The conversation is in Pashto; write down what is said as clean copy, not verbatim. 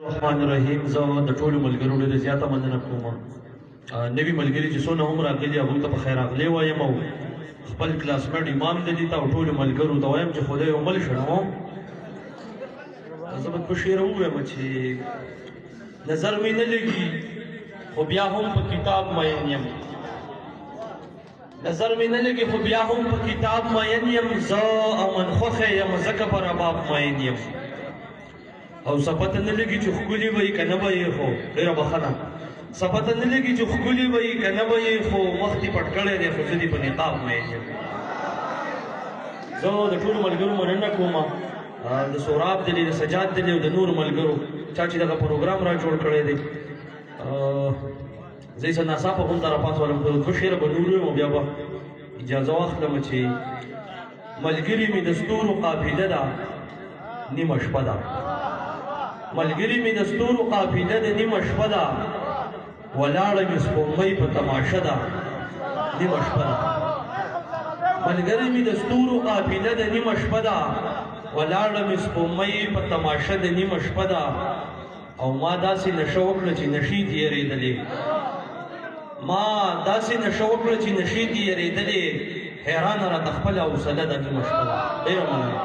الرحمن الرحیم. زه د ټولو ملګرو ډېره زیاته مننه کوم. نوي ملګري چې څونه هم راغلي هغوی ته په خیر راغلی وایم او خپل کلاسمیټ امام دلي ته او ټولو ملګرو ته وایم چې خدای عمل شه نو زه به په شعر ووایم چې نظر مې نه لګي خو بیا هم په کتاب مین یم. نظر مې نه لګي خو بیا هم په کتاب مین یم. زه امن خوښی یم ځکه په رباب مین یم. او سپته نه لګي چې ښکلي به یې که نه به یې خو ډېره بښنه سپته نه لګي چې ښکلي به یې که نه به یې خو مخ دې پټ کړی دی خو زه دې په نقاب مین یم. زه د ټولو ملګرو مننه کوم د سوراب دلي د سجاد دلي او د نورو ملګرو چا چې دغه پروګرام را جوړ کړی دی. زه یې څه ناڅاپه هم ته راپاڅولم خو دوه شعره به نور ویم او بیا به اجازه واخلم چې ملګري مې د ستورو قافله ده نیمه شپه ده. ملګري مې د ستورو قافله د نیمه شپه ده ولاړه مې سپوږمۍ په تماشه ده نیمه شپه ده. ملګري مې د ستورو قافله د نیمه شپه ده ولاړه مې سپوږمۍ په تماشه د نیمه شپه ده. او ما داسې نشه وکړه چې نشي دې یېرېدلې. ما داسې نشه وکړه چې نشي دې یېرېدلې. حیرانه راته خپله حوصله ده نیمه شپه ده. ډېره مننه.